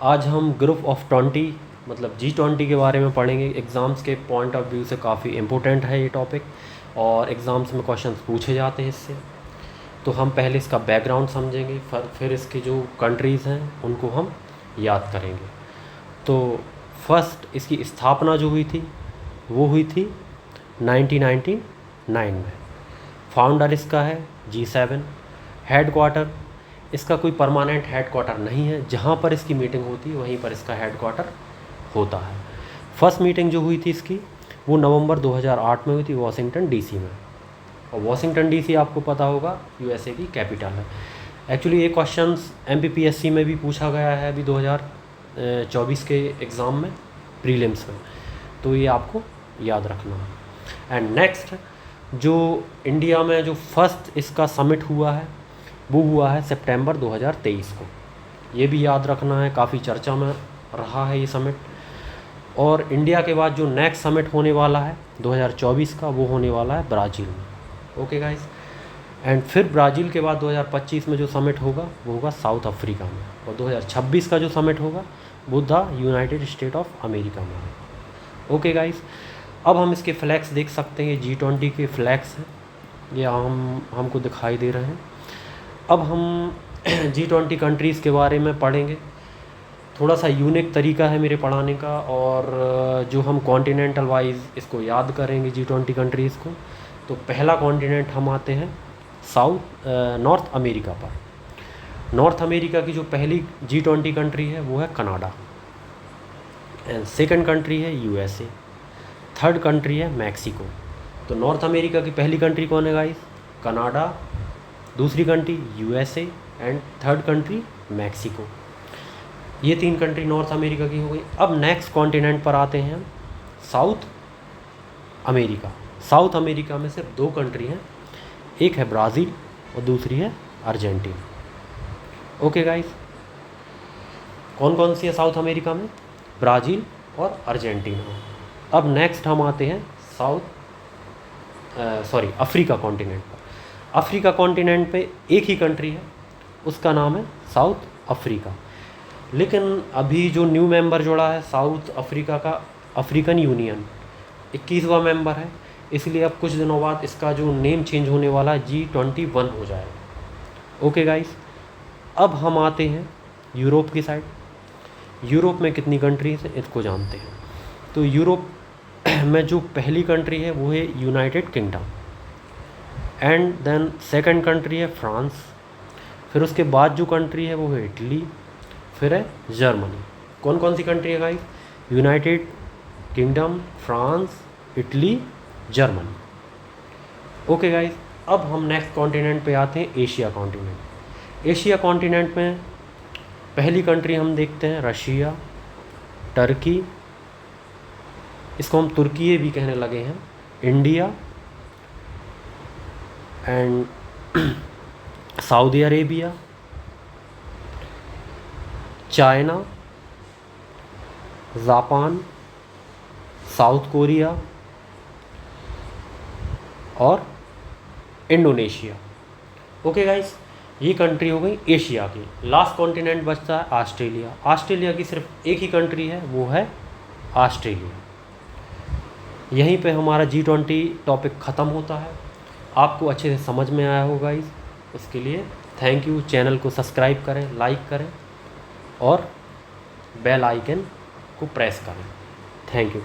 आज हम group of 20 मतलब G20 के बारे में पढ़ेंगे। एग्ज़ाम्स के पॉइंट ऑफ व्यू से काफ़ी इम्पोर्टेंट है ये टॉपिक और एग्ज़ाम्स में क्वेश्चंस पूछे जाते हैं इससे। तो हम पहले इसका बैकग्राउंड समझेंगे, फिर इसकी जो कंट्रीज़ हैं उनको हम याद करेंगे। तो फर्स्ट इसकी स्थापना जो हुई थी वो हुई थी 1999 में। फाउंडर इसका है G7। हेडक्वार्टर इसका कोई परमानेंट हेडक्वार्टर नहीं है, जहाँ पर इसकी मीटिंग होती है वहीं पर इसका हेडक्वार्टर होता है। फर्स्ट मीटिंग जो हुई थी इसकी वो नवंबर 2008 में हुई थी वाशिंगटन डीसी में। और वाशिंगटन डीसी आपको पता होगा यूएसए की कैपिटल है। एक्चुअली ये क्वेश्चंस एमपीपीएससी में भी पूछा गया है अभी 2024 के एग्ज़ाम में, प्रीलिम्स में, तो ये आपको याद रखना है। एंड नेक्स्ट जो इंडिया में जो फर्स्ट इसका समिट हुआ है वो हुआ है सितंबर 2023 को। ये भी याद रखना है, काफ़ी चर्चा में रहा है ये समिट। और इंडिया के बाद जो नेक्स्ट समिट होने वाला है 2024 का वो होने वाला है ब्राज़ील में। Okay guys. एंड फिर ब्राज़ील के बाद 2025 में जो समिट होगा वो होगा साउथ अफ्रीका में। और 2026 का जो समिट होगा वो the United State of America में। Okay guys. अब हम इसके फ्लैग्स देख सकते हैं, ये G20 के फ्लैग्स हैं, ये हमको दिखाई दे रहे हैं। अब हम G20 कंट्रीज़ के बारे में पढ़ेंगे। थोड़ा सा यूनिक तरीका है मेरे पढ़ाने का, और जो हम कॉन्टिनेंटल वाइज इसको याद करेंगे G20 कंट्रीज़ को। तो पहला कॉन्टिनेंट हम आते हैं नॉर्थ अमेरिका पर। नॉर्थ अमेरिका की जो पहली G20 कंट्री है वो है कनाडा। एंड सेकंड कंट्री है यूएसए। थर्ड कंट्री है मैक्सिको। तो नॉर्थ अमेरिका की पहली कंट्री कौन है गाइस? कनाडा। दूसरी country USA and third country Mexico. ये 3 कंट्री नॉर्थ अमेरिका की हो गई। अब नेक्स्ट कॉन्टिनेंट पर आते हैं हम साउथ अमेरिका। साउथ अमेरिका में सिर्फ 2 कंट्री हैं, एक है ब्राज़ील और दूसरी है अर्जेंटीना। Okay guys. कौन कौन सी है साउथ अमेरिका में? ब्राज़ील और अर्जेंटीना। अब नेक्स्ट हम आते हैं अफ्रीका कॉन्टिनेंट पर। अफ्रीका कॉन्टिनेंट पे एक ही कंट्री है, उसका नाम है साउथ अफ्रीका। लेकिन अभी जो न्यू मेंबर जुड़ा है साउथ अफ्रीका का, अफ्रीकन यूनियन 21वां मेंबर है, इसलिए अब कुछ दिनों बाद इसका जो नेम चेंज होने वाला है G21 हो जाएगा। Okay guys. अब हम आते हैं यूरोप की साइड। यूरोप में कितनी कंट्रीज हैं इसको जानते हैं। तो यूरोप में जो पहली कंट्री है वो है United Kingdom. And then second country है फ्रांस। फिर उसके बाद जो कंट्री है वो है इटली। फिर है जर्मनी। कौन कौन सी कंट्री है guys? United kingdom, France, Italy, Germany. Okay guys. अब हम नेक्स्ट कॉन्टिनेंट पे आते हैं एशिया कॉन्टिनेंट। एशिया कॉन्टिनेंट में पहली कंट्री हम देखते हैं रशिया, टर्की, इसको हम तुर्की भी कहने लगे हैं, India and Saudi Arabia, China, Japan, south Korea और इंडोनेशिया। Okay guys. ये कंट्री हो गई एशिया की। लास्ट कॉन्टिनेंट बचता है ऑस्ट्रेलिया। ऑस्ट्रेलिया की सिर्फ एक ही कंट्री है, वो है ऑस्ट्रेलिया। यहीं पे हमारा G20 टॉपिक ख़त्म होता है। आपको अच्छे से समझ में आया होगा गाइस। उसके लिए थैंक यू। चैनल को सब्सक्राइब करें, लाइक करें और बेल आइकन को प्रेस करें। Thank you.